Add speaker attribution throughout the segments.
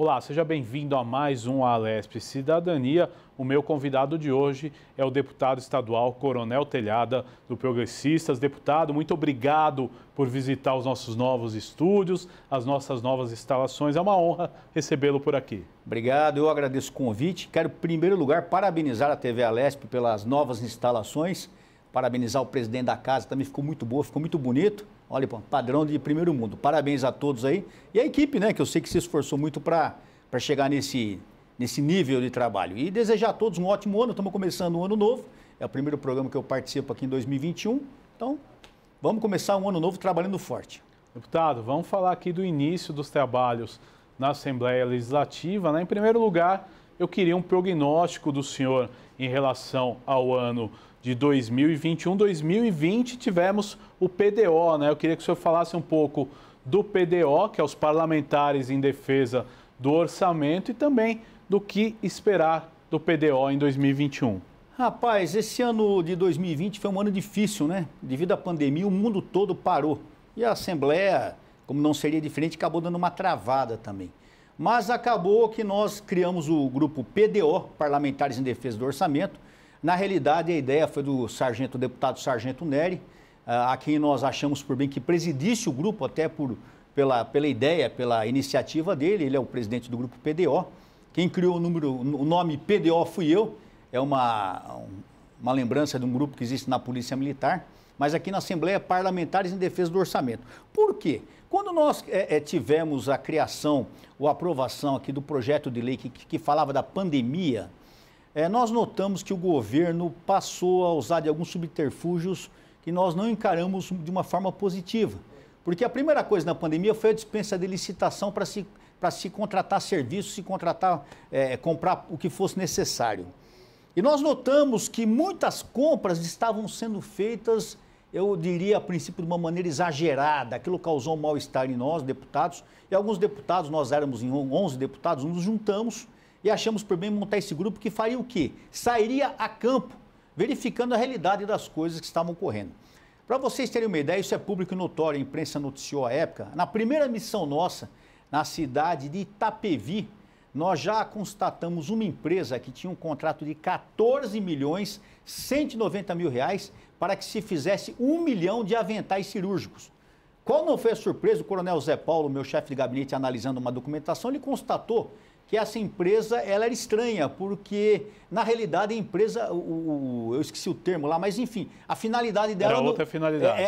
Speaker 1: Olá, seja bem-vindo a mais um Alesp Cidadania. O meu convidado de hoje é o deputado estadual Coronel Telhada, do Progressistas. Deputado, muito obrigado por visitar os nossos novos estúdios, as nossas novas instalações. É uma honra recebê-lo por aqui.
Speaker 2: Obrigado, eu agradeço o convite. Quero, em primeiro lugar, parabenizar a TV Alesp pelas novas instalações. Parabenizar o presidente da casa, também ficou muito boa, ficou muito bonito. Olha, padrão de primeiro mundo. Parabéns a todos aí. E a equipe, né, que eu sei que se esforçou muito para chegar nesse nível de trabalho. E desejar a todos um ótimo ano. Estamos começando um ano novo. É o primeiro programa que eu participo aqui em 2021. Então, vamos começar um ano novo trabalhando forte.
Speaker 1: Deputado, vamos falar aqui do início dos trabalhos na Assembleia Legislativa, né? Em primeiro lugar, eu queria um prognóstico do senhor em relação ao ano de 2021. 2020 tivemos o PDO, né? Eu queria que o senhor falasse um pouco do PDO, que é os parlamentares em defesa do orçamento, e também do que esperar do PDO em 2021.
Speaker 2: Rapaz, esse ano de 2020 foi um ano difícil, né? Devido à pandemia, o mundo todo parou. E a Assembleia, como não seria diferente, acabou dando uma travada também. Mas acabou que nós criamos o grupo PDO, Parlamentares em Defesa do Orçamento. Na realidade, a ideia foi do deputado Sargento Nery, a quem nós achamos por bem que presidisse o grupo, até pela ideia, pela iniciativa dele. Ele é o presidente do grupo PDO. Quem criou o nome PDO fui eu. É uma lembrança de um grupo que existe na Polícia Militar. Mas aqui na Assembleia, Parlamentares em Defesa do Orçamento. Por quê? Quando nós tivemos a criação ou aprovação aqui do projeto de lei que falava da pandemia, nós notamos que o governo passou a usar de alguns subterfúgios que nós não encaramos de uma forma positiva. Porque a primeira coisa na pandemia foi a dispensa de licitação para se contratar serviços, comprar o que fosse necessário. E nós notamos que muitas compras estavam sendo feitas, eu diria, a princípio, de uma maneira exagerada. Aquilo causou um mal-estar em nós, deputados, e alguns deputados, nós éramos em 11 deputados, nos juntamos e achamos por bem montar esse grupo que faria o quê? Sairia a campo, verificando a realidade das coisas que estavam ocorrendo. Para vocês terem uma ideia, isso é público e notório, a imprensa noticiou à época. Na primeira missão nossa, na cidade de Itapevi, nós já constatamos uma empresa que tinha um contrato de 14.190.000 reais para que se fizesse 1 milhão de aventais cirúrgicos. Qual não foi a surpresa? O coronel Zé Paulo, meu chefe de gabinete, analisando uma documentação, ele constatou que essa empresa ela era estranha, porque na realidade a empresa, eu esqueci o termo lá, mas enfim, a finalidade dela...
Speaker 1: Era outra finalidade.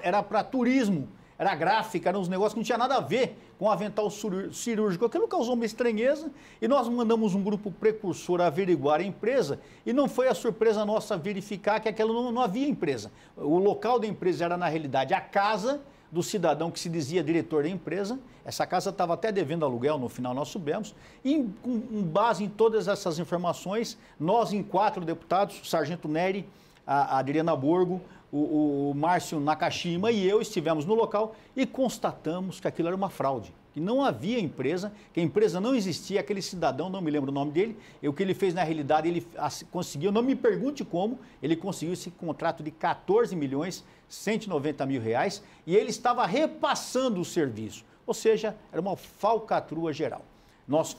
Speaker 2: Era para turismo, era gráfica, eram uns negócios que não tinha nada a ver com o avental cirúrgico. Aquilo causou uma estranheza e nós mandamos um grupo precursor averiguar a empresa e não foi a surpresa nossa verificar que aquilo não havia empresa. O local da empresa era na realidade a casa do cidadão que se dizia diretor da empresa. Essa casa estava até devendo aluguel, no final nós soubemos. E com base em todas essas informações, nós em 4 deputados, o Sargento Nery, a Adriana Borgo, o Márcio Nakashima e eu estivemos no local e constatamos que aquilo era uma fraude, que não havia empresa, que a empresa não existia, aquele cidadão, não me lembro o nome dele, e o que ele fez na realidade, ele conseguiu, não me pergunte como, ele conseguiu esse contrato de 14.190.000 reais e ele estava repassando o serviço, ou seja, era uma falcatrua geral. Nós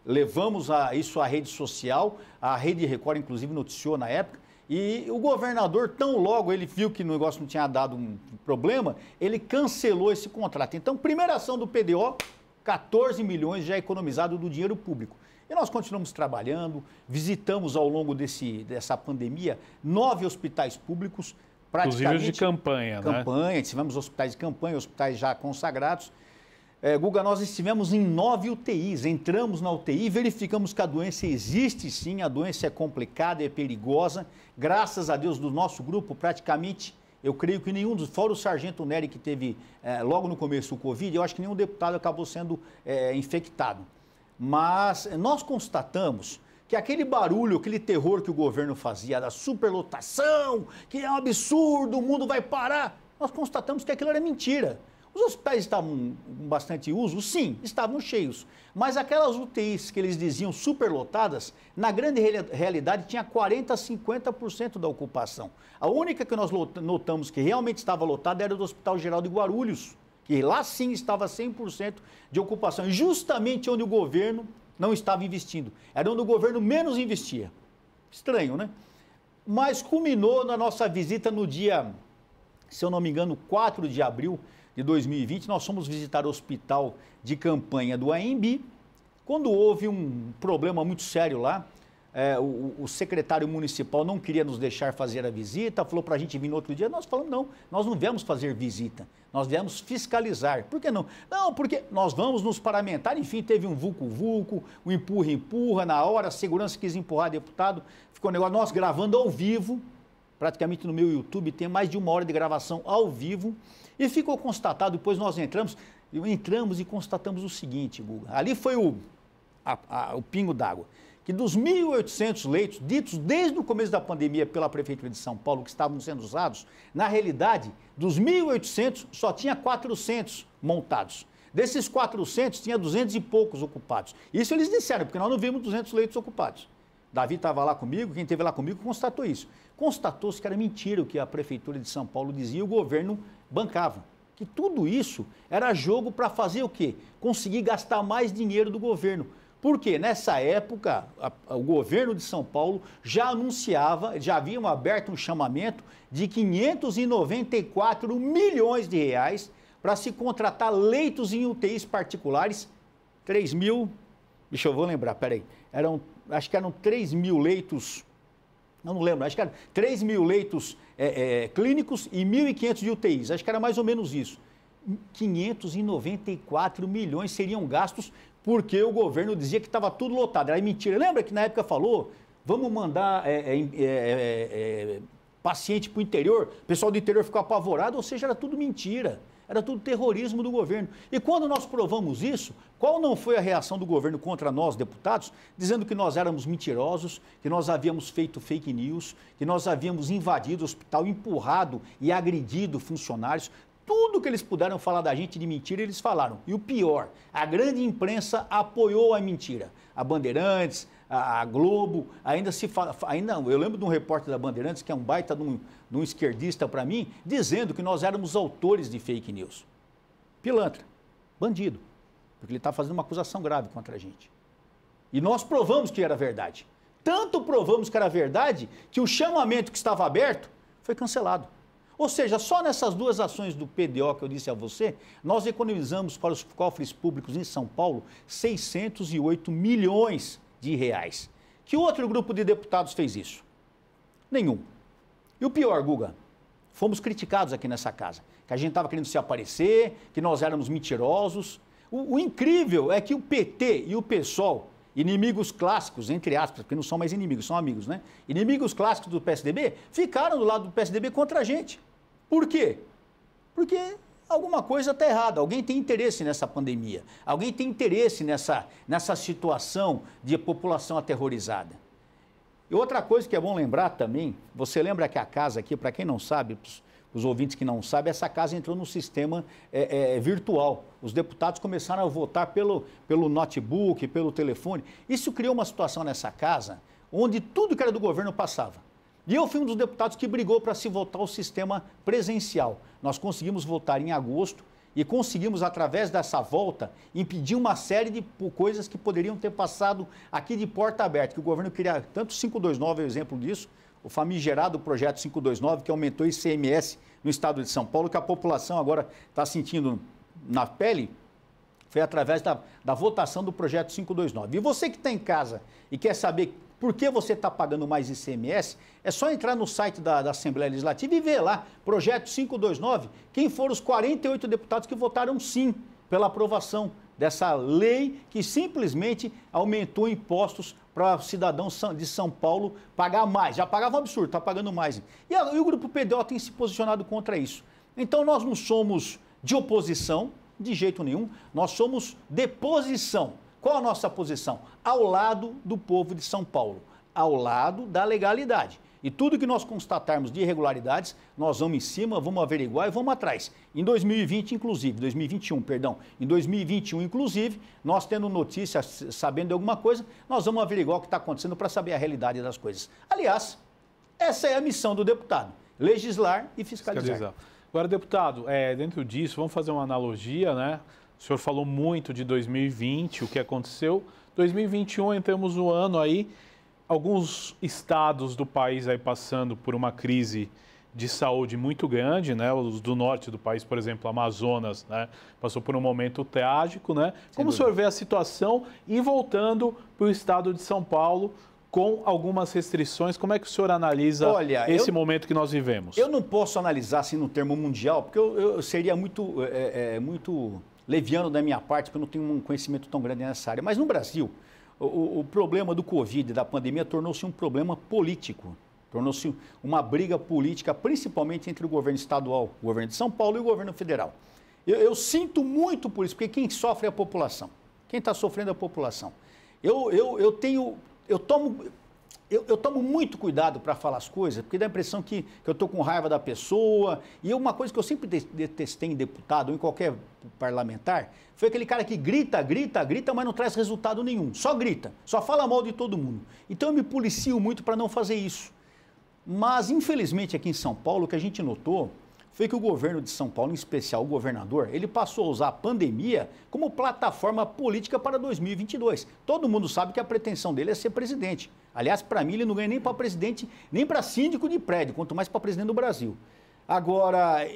Speaker 2: levamos isso à rede social, a Rede Record inclusive noticiou na época, e o governador, tão logo ele viu que o negócio não tinha dado um problema, ele cancelou esse contrato. Então, primeira ação do PDO, 14 milhões já economizado do dinheiro público. E nós continuamos trabalhando, visitamos ao longo dessa pandemia 9 hospitais públicos, praticamente...
Speaker 1: Inclusive de campanha, né?
Speaker 2: Campanha, tivemos hospitais de campanha, hospitais já consagrados. Guga, nós estivemos em 9 UTIs, entramos na UTI, verificamos que a doença existe sim, a doença é complicada, é perigosa. Graças a Deus, do nosso grupo, praticamente, eu creio que nenhum fora o Sargento Nery, que teve logo no começo o Covid, eu acho que nenhum deputado acabou sendo infectado. Mas nós constatamos que aquele barulho, aquele terror que o governo fazia, da superlotação, que é um absurdo, o mundo vai parar, nós constatamos que aquilo era mentira. Os hospitais estavam com bastante uso? Sim, estavam cheios. Mas aquelas UTIs que eles diziam superlotadas, na grande realidade tinha 40% a 50% da ocupação. A única que nós notamos que realmente estava lotada era do Hospital Geral de Guarulhos, que lá sim estava 100% de ocupação, justamente onde o governo não estava investindo. Era onde o governo menos investia. Estranho, né? Mas culminou na nossa visita no dia, se eu não me engano, 4 de abril de 2020, nós fomos visitar o hospital de campanha do AMB, quando houve um problema muito sério lá. O secretário municipal não queria nos deixar fazer a visita, falou para a gente vir no outro dia. Nós falamos, não, nós não viemos fazer visita, nós viemos fiscalizar. Por que não? Não, porque nós vamos nos paramentar, enfim, teve um vulco-vulco, um empurra-empurra na hora, a segurança quis empurrar deputado, ficou um negócio, nós gravando ao vivo, praticamente no meu YouTube tem mais de 1 hora de gravação ao vivo, e ficou constatado, depois nós entramos e constatamos o seguinte, Guga, ali foi o pingo d'água, que dos 1.800 leitos ditos desde o começo da pandemia pela Prefeitura de São Paulo, que estavam sendo usados, na realidade, dos 1.800, só tinha 400 montados. Desses 400, tinha 200 e poucos ocupados. Isso eles disseram, porque nós não vimos 200 leitos ocupados. Davi estava lá comigo, quem esteve lá comigo constatou isso. Constatou-se que era mentira o que a Prefeitura de São Paulo dizia e o governo bancava. Que tudo isso era jogo para fazer o quê? Conseguir gastar mais dinheiro do governo. Porque nessa época, o governo de São Paulo já anunciava, já haviam aberto um chamamento de 594 milhões de reais para se contratar leitos em UTIs particulares, 3 mil, vou lembrar, peraí, acho que eram 3 mil leitos, não lembro, acho que eram 3 mil leitos clínicos e 1.500 de UTIs, acho que era mais ou menos isso. 594 milhões seriam gastos porque o governo dizia que estava tudo lotado. Era mentira. Lembra que na época falou, vamos mandar paciente para o interior, o pessoal do interior ficou apavorado, ou seja, era tudo mentira. Era tudo terrorismo do governo. E quando nós provamos isso, qual não foi a reação do governo contra nós, deputados, dizendo que nós éramos mentirosos, que nós havíamos feito fake news, que nós havíamos invadido o hospital, empurrado e agredido funcionários. Tudo que eles puderam falar da gente de mentira, eles falaram. E o pior, a grande imprensa apoiou a mentira. A Bandeirantes, a Globo, eu lembro de um repórter da Bandeirantes, que é um baita de um esquerdista para mim, dizendo que nós éramos autores de fake news. Pilantra, bandido, porque ele está fazendo uma acusação grave contra a gente. E nós provamos que era verdade. Tanto provamos que era verdade, que o chamamento que estava aberto foi cancelado. Ou seja, só nessas duas ações do PDO que eu disse a você, nós economizamos para os cofres públicos em São Paulo 608 milhões de reais. Que outro grupo de deputados fez isso? Nenhum. E o pior, Guga, fomos criticados aqui nessa casa, que a gente estava querendo se aparecer, que nós éramos mentirosos. O incrível é que o PT e o PSOL, inimigos clássicos, entre aspas, porque não são mais inimigos, são amigos, né? Inimigos clássicos do PSDB, ficaram do lado do PSDB contra a gente. Por quê? Porque alguma coisa está errada, alguém tem interesse nessa pandemia, alguém tem interesse nessa situação de população aterrorizada. E outra coisa que é bom lembrar também, você lembra que a casa aqui, para quem não sabe, os ouvintes que não sabem, essa casa entrou no sistema virtual. Os deputados começaram a votar pelo notebook, pelo telefone. Isso criou uma situação nessa casa onde tudo que era do governo passava. E eu fui um dos deputados que brigou para se votar o sistema presencial. Nós conseguimos votar em agosto e conseguimos, através dessa volta, impedir uma série de coisas que poderiam ter passado aqui de porta aberta, que o governo queria, tanto o 529 é o exemplo disso, o famigerado projeto 529, que aumentou o ICMS no estado de São Paulo, que a população agora está sentindo na pele, foi através da votação do projeto 529. E você que está em casa e quer saber por que você está pagando mais ICMS, é só entrar no site da Assembleia Legislativa e ver lá, projeto 529, quem foram os 48 deputados que votaram sim pela aprovação dessa lei que simplesmente aumentou impostos para cidadãos de São Paulo pagar mais. Já pagava um absurdo, está pagando mais. E o Grupo PDO tem se posicionado contra isso. Então nós não somos de oposição, de jeito nenhum, nós somos de posição. Qual a nossa posição? Ao lado do povo de São Paulo, ao lado da legalidade. E tudo que nós constatarmos de irregularidades, nós vamos em cima, vamos averiguar e vamos atrás. Em 2020, inclusive, 2021, perdão, em 2021, inclusive, nós tendo notícia, sabendo de alguma coisa, nós vamos averiguar o que está acontecendo para saber a realidade das coisas. Aliás, essa é a missão do deputado, legislar e fiscalizar.
Speaker 1: Agora, deputado, dentro disso, vamos fazer uma analogia, né? O senhor falou muito de 2020, o que aconteceu. 2021, entramos no ano aí, alguns estados do país aí passando por uma crise de saúde muito grande, né? Os do norte do país, por exemplo, Amazonas, né? Passou por um momento trágico, né? Como o senhor vê a situação e voltando para o estado de São Paulo com algumas restrições, como é que o senhor analisa esse momento que nós vivemos?
Speaker 2: Eu não posso analisar assim no termo mundial, porque eu seria muito, muito leviano da minha parte, porque eu não tenho um conhecimento tão grande nessa área. Mas no Brasil, o problema do Covid, da pandemia, tornou-se um problema político. Tornou-se uma briga política, principalmente entre o governo estadual, o governo de São Paulo e o governo federal. Eu sinto muito por isso, porque quem sofre é a população. Quem está sofrendo é a população. Eu tomo muito cuidado para falar as coisas, porque dá a impressão que eu estou com raiva da pessoa. E uma coisa que eu sempre detestei em deputado, ou em qualquer parlamentar, foi aquele cara que grita, mas não traz resultado nenhum. Só grita, só fala mal de todo mundo. Então eu me policio muito para não fazer isso. Mas, infelizmente, aqui em São Paulo, o que a gente notou foi que o governo de São Paulo, em especial o governador, ele passou a usar a pandemia como plataforma política para 2022. Todo mundo sabe que a pretensão dele é ser presidente. Aliás, para mim, ele não ganha nem para presidente, nem para síndico de prédio, quanto mais para presidente do Brasil. Agora,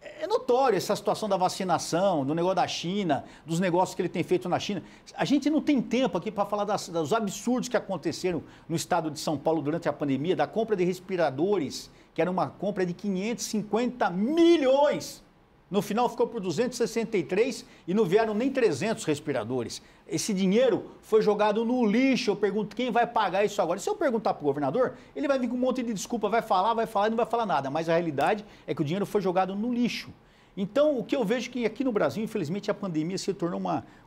Speaker 2: é notório essa situação da vacinação, do negócio da China, dos negócios que ele tem feito na China. A gente não tem tempo aqui para falar dos absurdos que aconteceram no estado de São Paulo durante a pandemia, da compra de respiradores, que era uma compra de 550 milhões. No final ficou por 263 e não vieram nem 300 respiradores. Esse dinheiro foi jogado no lixo. Eu pergunto, quem vai pagar isso agora? Se eu perguntar para o governador, ele vai vir com um monte de desculpa, vai falar e não vai falar nada. Mas a realidade é que o dinheiro foi jogado no lixo. Então, o que eu vejo é que aqui no Brasil, infelizmente, a pandemia se tornou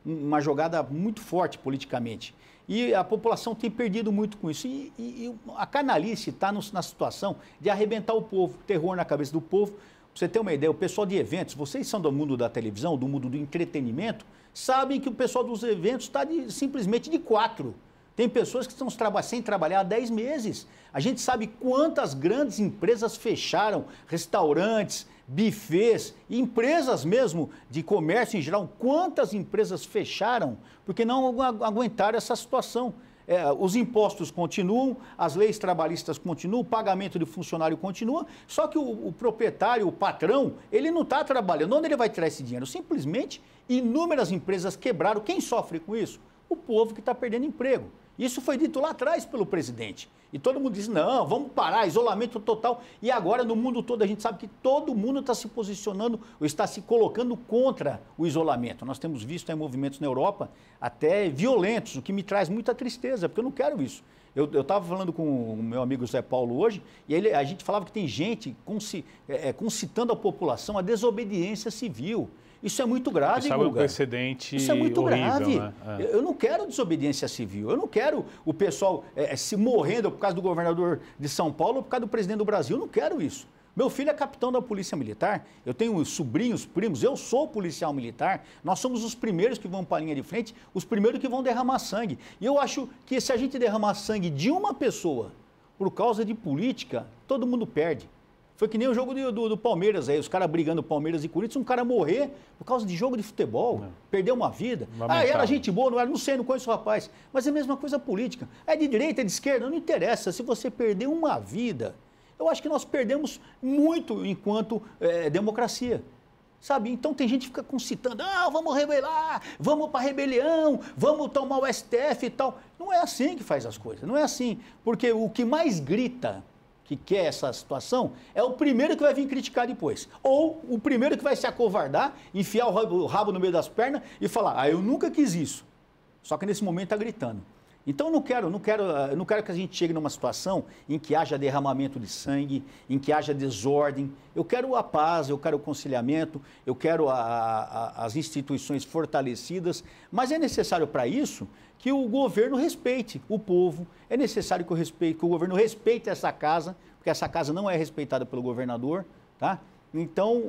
Speaker 2: uma jogada muito forte politicamente. E a população tem perdido muito com isso. E a canalice está na situação de arrebentar o povo, terror na cabeça do povo. Pra você ter uma ideia, o pessoal de eventos, vocês são do mundo da televisão, do mundo do entretenimento, sabem que o pessoal dos eventos está simplesmente de 4. Tem pessoas que estão sem trabalhar há 10 meses. A gente sabe quantas grandes empresas fecharam, restaurantes, bufês, empresas mesmo de comércio em geral, quantas empresas fecharam porque não aguentaram essa situação. Os impostos continuam, as leis trabalhistas continuam, o pagamento de funcionário continua, só que o proprietário, o patrão, ele não está trabalhando. Onde ele vai tirar esse dinheiro? Simplesmente, inúmeras empresas quebraram. Quem sofre com isso? O povo que está perdendo emprego. Isso foi dito lá atrás pelo presidente. E todo mundo diz, não, vamos parar, isolamento total. E agora, no mundo todo, a gente sabe que todo mundo está se posicionando, ou está se colocando contra o isolamento. Nós temos visto movimentos na Europa até violentos, o que me traz muita tristeza, porque eu não quero isso. Eu estava falando com o meu amigo Zé Paulo hoje, e a gente falava que tem gente concitando a população a desobediência civil. Isso é muito grave,
Speaker 1: Guga. É um precedente
Speaker 2: Isso é muito
Speaker 1: horrível,
Speaker 2: grave.
Speaker 1: Né?
Speaker 2: Eu não quero desobediência civil. Eu não quero o pessoal se morrendo por causa do governador de São Paulo ou por causa do presidente do Brasil. Eu não quero isso. Meu filho é capitão da Polícia Militar, eu tenho sobrinhos, primos, eu sou policial militar. Nós somos os primeiros que vão para a linha de frente, os primeiros que vão derramar sangue. E eu acho que se a gente derramar sangue de uma pessoa por causa de política, todo mundo perde. Foi que nem o jogo do Palmeiras aí, os caras brigando Palmeiras e Corinthians, um cara morrer por causa de jogo de futebol, perder uma vida. Era gente boa, não era, não sei, não conheço o rapaz. Mas é a mesma coisa política. É de direita, é de esquerda, não interessa. Se você perder uma vida, eu acho que nós perdemos muito enquanto democracia. Sabe? Então tem gente que fica concitando, vamos rebelar, vamos para a rebelião, vamos tomar o STF e tal. Não é assim que faz as coisas, não é assim. Porque o que mais grita que quer essa situação, é o primeiro que vai vir criticar depois. Ou o primeiro que vai se acovardar, enfiar o rabo no meio das pernas e falar, eu nunca quis isso. Só que nesse momento está gritando. Então eu não quero que a gente chegue numa situação em que haja derramamento de sangue, em que haja desordem. Eu quero a paz, eu quero o conciliamento, eu quero as instituições fortalecidas, mas é necessário para isso que o governo respeite o povo, é necessário que o governo respeite essa casa, porque essa casa não é respeitada pelo governador, tá? Então,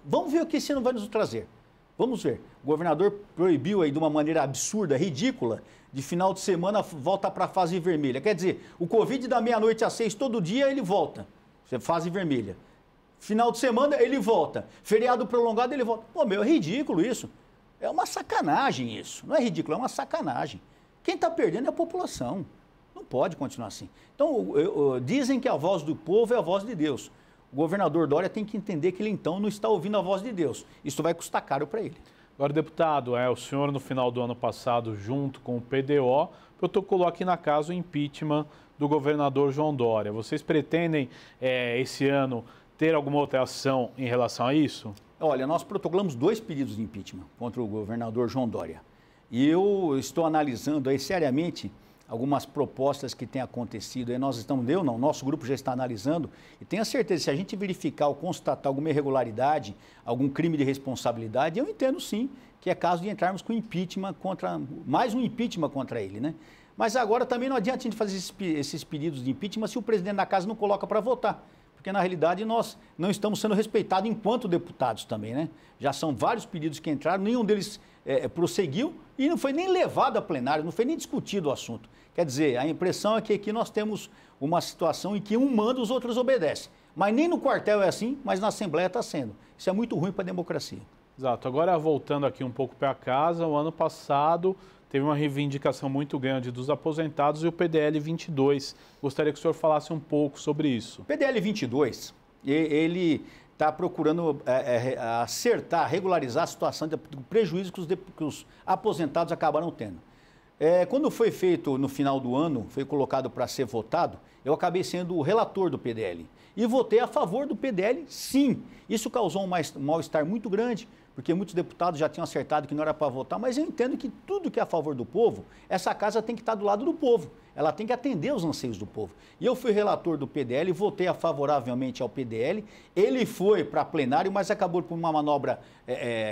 Speaker 2: vamos ver o que esse ano vai nos trazer. Vamos ver. O governador proibiu aí de uma maneira absurda, ridícula, de final de semana volta para a fase vermelha. Quer dizer, o Covid da meia-noite às 6 todo dia ele volta, fase vermelha. Final de semana ele volta. Feriado prolongado ele volta. Pô, meu, é ridículo isso. É uma sacanagem isso. Não é ridículo, é uma sacanagem. Quem está perdendo é a população. Não pode continuar assim. Então, dizem que a voz do povo é a voz de Deus. O governador Dória tem que entender que ele, então, não está ouvindo a voz de Deus. Isso vai custar caro para ele.
Speaker 1: Agora, deputado, o senhor, no final do ano passado, junto com o PDO, protocolou aqui na casa o impeachment do governador João Dória. Vocês pretendem, esse ano, ter alguma outra ação em relação a isso?
Speaker 2: Olha, nós protocolamos 2 pedidos de impeachment contra o governador João Dória. E eu estou analisando aí seriamente algumas propostas que têm acontecido. Aí nós estamos, nosso grupo já está analisando e tenho a certeza que se a gente verificar ou constatar alguma irregularidade, algum crime de responsabilidade, eu entendo sim que é caso de entrarmos com impeachment mais um impeachment contra ele, né? Mas agora também não adianta a gente fazer esses pedidos de impeachment se o presidente da casa não coloca para votar. Porque, na realidade, nós não estamos sendo respeitados enquanto deputados também, né? Já são vários pedidos que entraram, nenhum deles prosseguiu e não foi nem levado a plenário, não foi nem discutido o assunto. Quer dizer, a impressão é que aqui nós temos uma situação em que um manda, os outros obedecem. Mas nem no quartel é assim, mas na Assembleia está sendo. Isso é muito ruim para a democracia.
Speaker 1: Exato. Agora, voltando aqui um pouco para casa, o ano passado teve uma reivindicação muito grande dos aposentados e o PDL 22. Gostaria que o senhor falasse um pouco sobre isso. O
Speaker 2: PDL 22, ele está procurando acertar, regularizar a situação do prejuízo que os aposentados acabaram tendo. Quando foi feito no final do ano, foi colocado para ser votado, eu acabei sendo o relator do PDL. E votei a favor do PDL, sim. Isso causou um mal-estar muito grande, porque muitos deputados já tinham acertado que não era para votar, mas eu entendo que tudo que é a favor do povo, essa casa tem que estar do lado do povo. Ela tem que atender os anseios do povo. E eu fui relator do PDL, votei favoravelmente ao PDL. Ele foi para plenário, mas acabou por uma manobra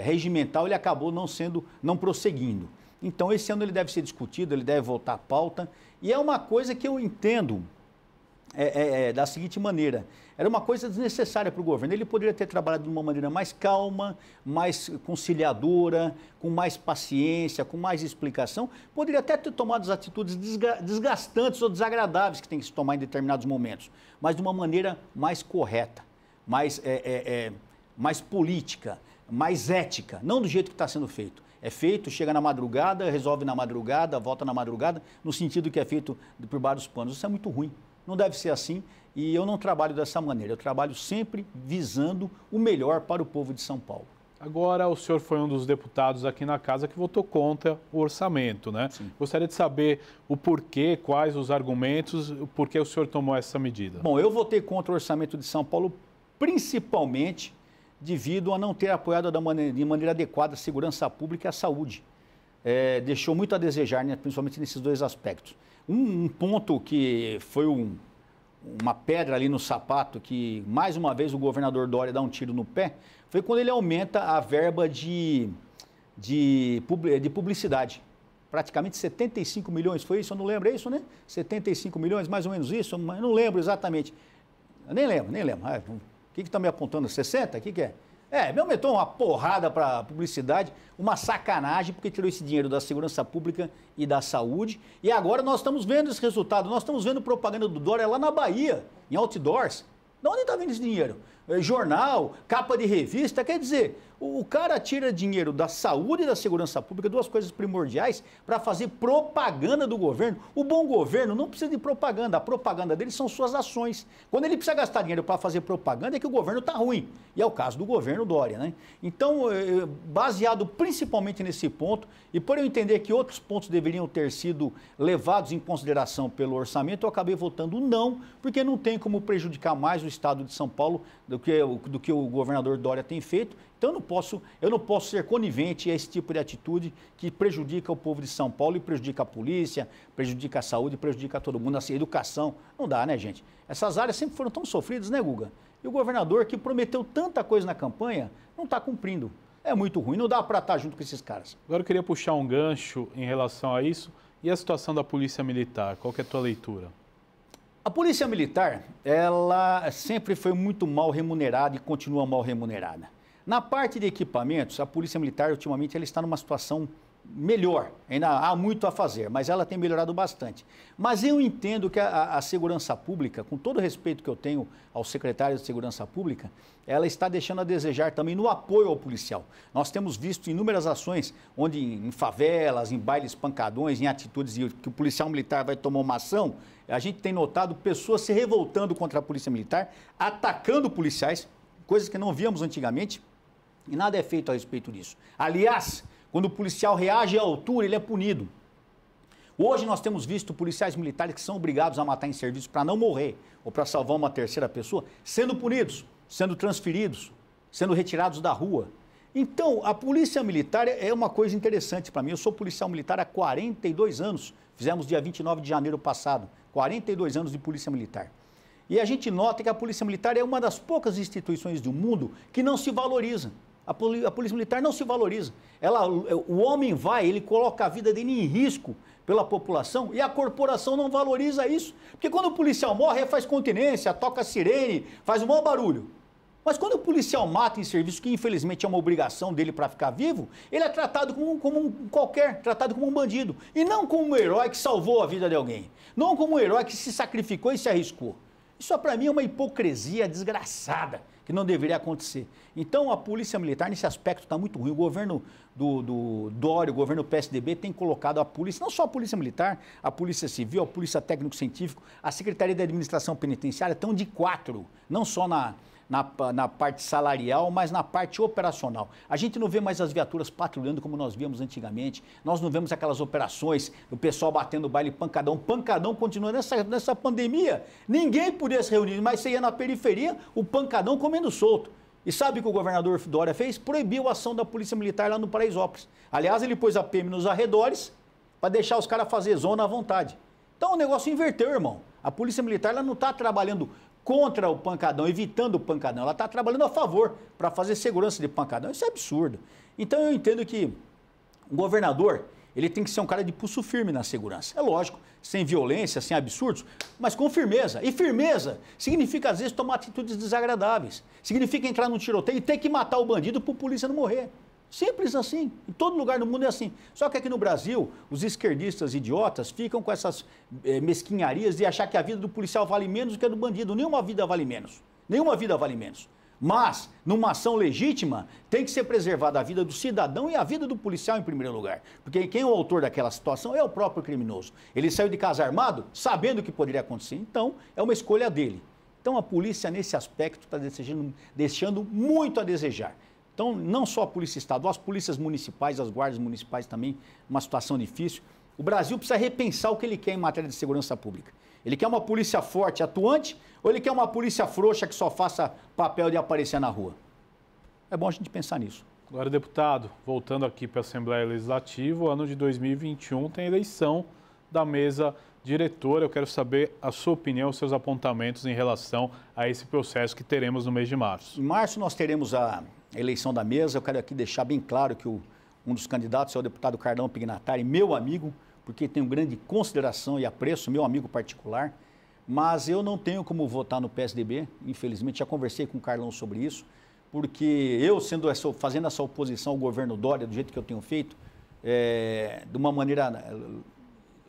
Speaker 2: regimental, ele acabou não prosseguindo. Então, esse ano ele deve ser discutido, ele deve voltar à pauta. E é uma coisa que eu entendo da seguinte maneira. Era uma coisa desnecessária para o governo. Ele poderia ter trabalhado de uma maneira mais calma, mais conciliadora, com mais paciência, com mais explicação. Poderia até ter tomado as atitudes desgastantes ou desagradáveis que tem que se tomar em determinados momentos, mas de uma maneira mais correta, mais política, mais ética, não do jeito que está sendo feito. É feito, chega na madrugada, resolve na madrugada, volta na madrugada, no sentido que é feito por vários panos. Isso é muito ruim. Não deve ser assim e eu não trabalho dessa maneira. Eu trabalho sempre visando o melhor para o povo de São Paulo.
Speaker 1: Agora, o senhor foi um dos deputados aqui na casa que votou contra o orçamento, né? Sim. Gostaria de saber o porquê, quais os argumentos, o porquê o senhor tomou essa medida.
Speaker 2: Bom, eu votei contra o orçamento de São Paulo principalmente devido a não ter apoiado de maneira adequada a segurança pública e a saúde. Deixou muito a desejar, né, principalmente nesses 2 aspectos. Um ponto que foi uma pedra ali no sapato, que mais uma vez o governador Dória dá um tiro no pé, foi quando ele aumenta a verba de publicidade. Praticamente 75 milhões, foi isso? Eu não lembro, é isso, né? 75 milhões, mais ou menos isso, mas não lembro exatamente. Eu nem lembro. O que está me apontando? 60? O que é? Me aumentou uma porrada para publicidade, uma sacanagem, porque tirou esse dinheiro da segurança pública e da saúde. E agora nós estamos vendo esse resultado. Nós estamos vendo propaganda do Dória lá na Bahia, em outdoors. De onde está vindo esse dinheiro? Jornal, capa de revista, quer dizer, o cara tira dinheiro da saúde e da segurança pública, 2 coisas primordiais, para fazer propaganda do governo. O bom governo não precisa de propaganda, a propaganda dele são suas ações. Quando ele precisa gastar dinheiro para fazer propaganda é que o governo está ruim, e é o caso do governo Dória, né? Então, baseado principalmente nesse ponto, e por eu entender que outros pontos deveriam ter sido levados em consideração pelo orçamento, eu acabei votando não, porque não tem como prejudicar mais o estado de São Paulo do que o governador Dória tem feito. Então eu não posso ser conivente a esse tipo de atitude que prejudica o povo de São Paulo e prejudica a polícia, prejudica a saúde, prejudica todo mundo, a educação. Não dá, né, gente? Essas áreas sempre foram tão sofridas, né, Guga? E o governador que prometeu tanta coisa na campanha não está cumprindo. É muito ruim, não dá para estar junto com esses caras.
Speaker 1: Agora eu queria puxar um gancho em relação a isso. E a situação da Polícia Militar? Qual que é a tua leitura?
Speaker 2: A Polícia Militar, ela sempre foi muito mal remunerada e continua mal remunerada. Na parte de equipamentos, a Polícia Militar, ultimamente, ela está numa situação melhor, ainda há muito a fazer, mas ela tem melhorado bastante. Mas eu entendo que a segurança pública, com todo o respeito que eu tenho ao secretário de Segurança Pública, ela está deixando a desejar também no apoio ao policial. Nós temos visto inúmeras ações onde em favelas, em bailes pancadões, em atitudes que o policial militar vai tomar uma ação, a gente tem notado pessoas se revoltando contra a polícia militar, atacando policiais, coisas que não víamos antigamente, e nada é feito a respeito disso. Aliás, quando o policial reage à altura, ele é punido. Hoje nós temos visto policiais militares que são obrigados a matar em serviço para não morrer ou para salvar uma terceira pessoa, sendo punidos, sendo transferidos, sendo retirados da rua. Então, a polícia militar é uma coisa interessante para mim. Eu sou policial militar há 42 anos. Fizemos dia 29 de janeiro passado. 42 anos de polícia militar. E a gente nota que a polícia militar é uma das poucas instituições do mundo que não se valoriza. A polícia militar não se valoriza. O homem vai, ele coloca a vida dele em risco pela população e a corporação não valoriza isso. Porque quando o policial morre, faz continência, toca sirene, faz um maior barulho. Mas quando o policial mata em serviço, que infelizmente é uma obrigação dele para ficar vivo, ele é tratado tratado como um bandido. E não como um herói que salvou a vida de alguém. Não como um herói que se sacrificou e se arriscou. Isso para mim é uma hipocrisia desgraçada, que não deveria acontecer. Então a polícia militar nesse aspecto está muito ruim. O governo do Dória, o governo PSDB tem colocado a polícia, não só a polícia militar, a polícia civil, a polícia técnico-científico, a Secretaria de Administração Penitenciária estão de quatro, não só na parte salarial, mas na parte operacional. A gente não vê mais as viaturas patrulhando como nós víamos antigamente, nós não vemos aquelas operações, o pessoal batendo baile pancadão. Pancadão continua nessa pandemia. Ninguém podia se reunir, mas você ia na periferia, o pancadão comendo solto. E sabe o que o governador Dória fez? Proibiu a ação da Polícia Militar lá no Paraisópolis. Aliás, ele pôs a PM nos arredores para deixar os caras fazer zona à vontade. Então o negócio inverteu, irmão. A Polícia Militar ela não está trabalhando contra o pancadão, evitando o pancadão. Ela está trabalhando a favor para fazer segurança de pancadão. Isso é absurdo. Então eu entendo que o governador, ele tem que ser um cara de pulso firme na segurança. É lógico, sem violência, sem absurdos, mas com firmeza. E firmeza significa, às vezes, tomar atitudes desagradáveis. Significa entrar num tiroteio e ter que matar o bandido para a polícia não morrer. Simples assim. Em todo lugar do mundo é assim. Só que aqui no Brasil, os esquerdistas idiotas ficam com essas mesquinharias de achar que a vida do policial vale menos do que a do bandido. Nenhuma vida vale menos. Nenhuma vida vale menos. Mas, numa ação legítima, tem que ser preservada a vida do cidadão e a vida do policial em primeiro lugar. Porque quem é o autor daquela situação é o próprio criminoso. Ele saiu de casa armado, sabendo o que poderia acontecer. Então, é uma escolha dele. Então, a polícia, nesse aspecto, está deixando muito a desejar. Então, não só a polícia estadual, as polícias municipais, as guardas municipais também, uma situação difícil. O Brasil precisa repensar o que ele quer em matéria de segurança pública. Ele quer uma polícia forte, atuante, ou ele quer uma polícia frouxa que só faça papel de aparecer na rua? É bom a gente pensar nisso.
Speaker 1: Agora, deputado, voltando aqui para a Assembleia Legislativa, o ano de 2021 tem eleição da mesa diretora. Eu quero saber a sua opinião, os seus apontamentos em relação a esse processo que teremos no mês de março.
Speaker 2: Em março nós teremos a eleição da mesa. Eu quero aqui deixar bem claro que um dos candidatos é o deputado Carlão Pignatari, meu amigo, porque tenho grande consideração e apreço, meu amigo particular, mas eu não tenho como votar no PSDB, infelizmente, já conversei com o Carlão sobre isso, porque eu, fazendo essa oposição ao governo Dória, do jeito que eu tenho feito, de uma maneira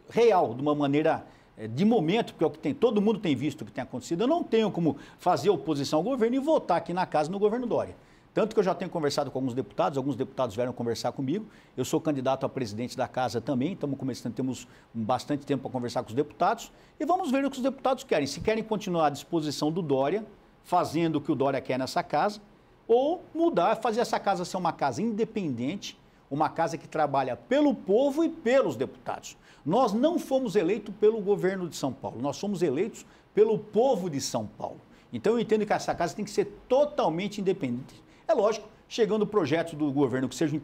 Speaker 2: real, de uma maneira de momento, porque é o que todo mundo tem visto o que tem acontecido, eu não tenho como fazer oposição ao governo e votar aqui na casa no governo Dória. Tanto que eu já tenho conversado com alguns deputados vieram conversar comigo, eu sou candidato a presidente da casa também, temos bastante tempo para conversar com os deputados, e vamos ver o que os deputados querem, se querem continuar à disposição do Dória, fazendo o que o Dória quer nessa casa, ou mudar, fazer essa casa ser uma casa independente, uma casa que trabalha pelo povo e pelos deputados. Nós não fomos eleitos pelo governo de São Paulo, nós somos eleitos pelo povo de São Paulo. Então eu entendo que essa casa tem que ser totalmente independente. É lógico, chegando projetos do governo que sejam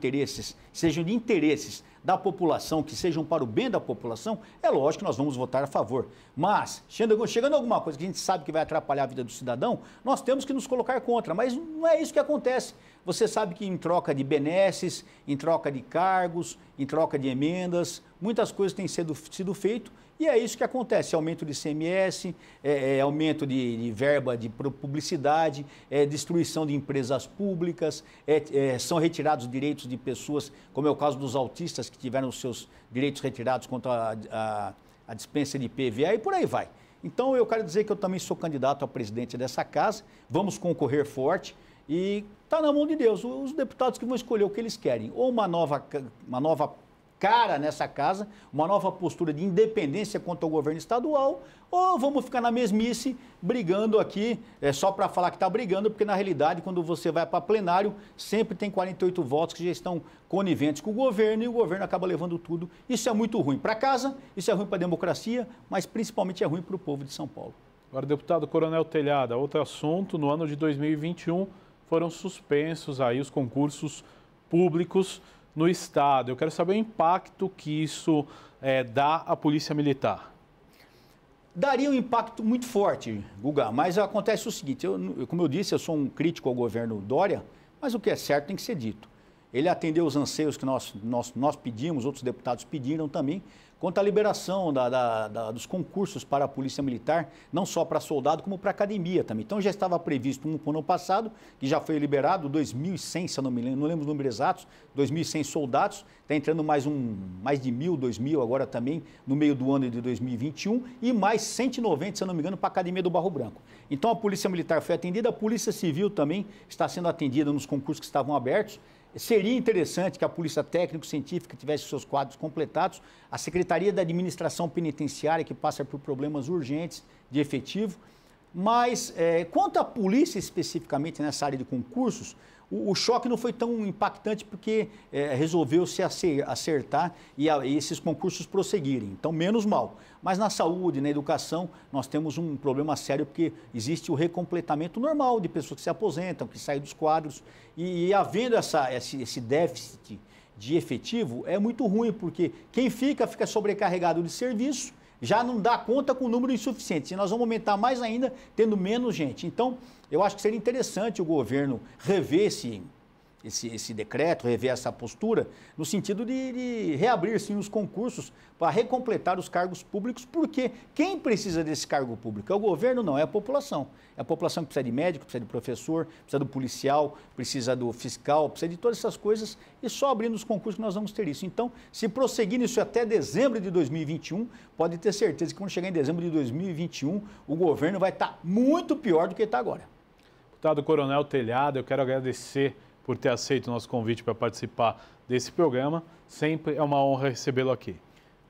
Speaker 2: de interesses da população, que sejam para o bem da população, é lógico que nós vamos votar a favor. Mas, chegando alguma coisa que a gente sabe que vai atrapalhar a vida do cidadão, nós temos que nos colocar contra. Mas não é isso que acontece. Você sabe que em troca de benesses, em troca de cargos, em troca de emendas, muitas coisas têm sido feitas e é isso que acontece, aumento de ICMS, aumento de verba de publicidade, destruição de empresas públicas, são retirados direitos de pessoas, como é o caso dos autistas que tiveram os seus direitos retirados quanto a dispensa de PVA e por aí vai. Então eu quero dizer que eu também sou candidato a presidente dessa casa, vamos concorrer forte e está na mão de Deus, os deputados que vão escolher o que eles querem, ou uma nova cara nessa casa, uma nova postura de independência contra o governo estadual, ou vamos ficar na mesmice brigando aqui, só para falar que está brigando, porque na realidade quando você vai para plenário, sempre tem 48 votos que já estão coniventes com o governo e o governo acaba levando tudo. Isso é muito ruim para casa, isso é ruim para a democracia, mas principalmente é ruim para o povo de São Paulo.
Speaker 1: Agora, deputado Coronel Telhada, outro assunto, no ano de 2021 foram suspensos aí os concursos públicos no Estado. Eu quero saber o impacto que isso dá à Polícia Militar.
Speaker 2: Daria um impacto muito forte, Guga, mas acontece o seguinte, como eu disse, eu sou um crítico ao governo Dória, mas o que é certo tem que ser dito. Ele atendeu os anseios que nós pedimos, outros deputados pediram também, quanto à liberação dos concursos para a Polícia Militar, não só para soldado, como para academia também. Então já estava previsto um ano passado, que já foi liberado, 2.100, se eu não me lembro, não lembro os números exatos, 2.100 soldados, está entrando mais de 1.000, 2.000 agora também, no meio do ano de 2021, e mais 190, se eu não me engano, para a Academia do Barro Branco. Então a Polícia Militar foi atendida, a Polícia Civil também está sendo atendida nos concursos que estavam abertos. Seria interessante que a Polícia Técnico-Científica tivesse seus quadros completados, a Secretaria da Administração Penitenciária, que passa por problemas urgentes de efetivo, mas quanto à polícia especificamente nessa área de concursos, o choque não foi tão impactante porque resolveu se acertar e esses concursos prosseguirem, então menos mal. Mas na saúde, na educação, nós temos um problema sério porque existe o recompletamento normal de pessoas que se aposentam, que saem dos quadros e havendo esse déficit de efetivo é muito ruim porque quem fica sobrecarregado de serviço, já não dá conta com o número insuficiente. E nós vamos aumentar mais ainda, tendo menos gente. Então, eu acho que seria interessante o governo rever esse decreto, rever essa postura, no sentido de reabrir, sim, os concursos para recompletar os cargos públicos, porque quem precisa desse cargo público? É o governo? Não, é a população. É a população que precisa de médico, precisa de professor, precisa do policial, precisa do fiscal, precisa de todas essas coisas, e só abrindo os concursos que nós vamos ter isso. Então, se prosseguir nisso até dezembro de 2021, pode ter certeza que quando chegar em dezembro de 2021, o governo vai estar muito pior do que está agora.
Speaker 1: Deputado Coronel Telhada, eu quero agradecer por ter aceito o nosso convite para participar desse programa. Sempre é uma honra recebê-lo aqui.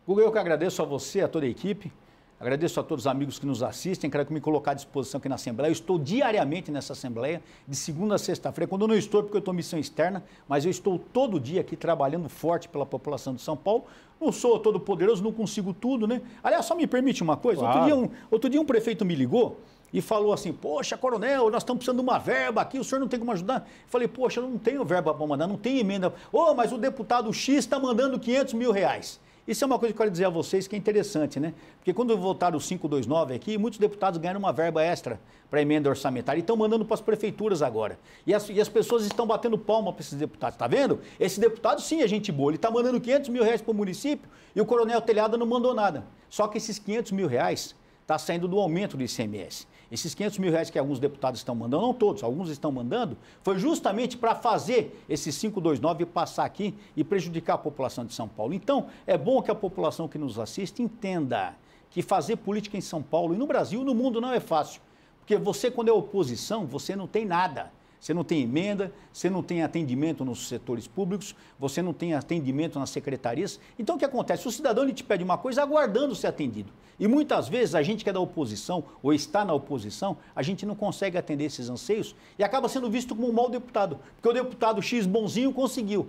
Speaker 2: Guga, eu que agradeço a você, a toda a equipe, agradeço a todos os amigos que nos assistem, quero me colocar à disposição aqui na Assembleia. Eu estou diariamente nessa Assembleia, de segunda a sexta-feira, quando eu não estou porque eu estou em missão externa, mas eu estou todo dia aqui trabalhando forte pela população de São Paulo. Não sou todo poderoso, não consigo tudo, né? Aliás, só me permite uma coisa, claro. Outro dia um prefeito me ligou e falou assim, poxa, coronel, nós estamos precisando de uma verba aqui, o senhor não tem como ajudar? Eu falei, poxa, eu não tenho verba para mandar, não tenho emenda. Mas o deputado X está mandando 500 mil reais. Isso é uma coisa que eu quero dizer a vocês que é interessante, né? Porque quando votaram o 529 aqui, muitos deputados ganharam uma verba extra para emenda orçamentária e estão mandando para as prefeituras agora. E as pessoas estão batendo palma para esses deputados, tá vendo? Esse deputado sim é gente boa, ele está mandando 500 mil reais para o município e o coronel Telhada não mandou nada. Só que esses 500 mil reais está saindo do aumento do ICMS. Esses 500 mil reais que alguns deputados estão mandando, não todos, alguns estão mandando, foi justamente para fazer esse 529 passar aqui e prejudicar a população de São Paulo. Então, é bom que a população que nos assiste entenda que fazer política em São Paulo e no Brasil, no mundo, não é fácil. Porque você, quando é oposição, você não tem nada. Você não tem emenda, você não tem atendimento nos setores públicos, você não tem atendimento nas secretarias. Então, o que acontece? O cidadão ele te pede uma coisa aguardando ser atendido. E muitas vezes a gente que é da oposição ou está na oposição, a gente não consegue atender esses anseios e acaba sendo visto como um mau deputado. Porque o deputado X bonzinho conseguiu.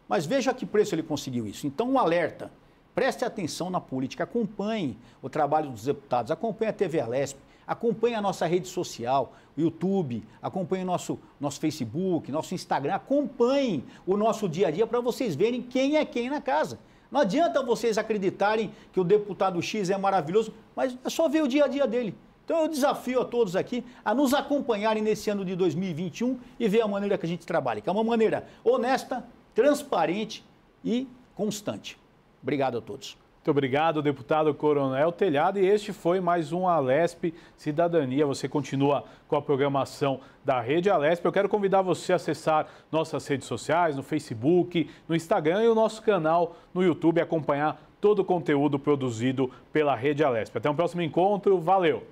Speaker 2: Mas veja a que preço ele conseguiu isso. Então, um alerta. Preste atenção na política, acompanhe o trabalho dos deputados, acompanhe a TV Alesp, acompanhe a nossa rede social, o YouTube, acompanhe nosso Facebook, nosso Instagram, acompanhem o nosso dia a dia para vocês verem quem é quem na casa. Não adianta vocês acreditarem que o deputado X é maravilhoso, mas é só ver o dia a dia dele. Então eu desafio a todos aqui a nos acompanharem nesse ano de 2021 e ver a maneira que a gente trabalha, que é uma maneira honesta, transparente e constante. Obrigado a todos.
Speaker 1: Muito obrigado, deputado Coronel Telhado. E este foi mais um Alesp Cidadania. Você continua com a programação da Rede Alesp. Eu quero convidar você a acessar nossas redes sociais, no Facebook, no Instagram e o nosso canal no YouTube e acompanhar todo o conteúdo produzido pela Rede Alesp. Até um próximo encontro. Valeu!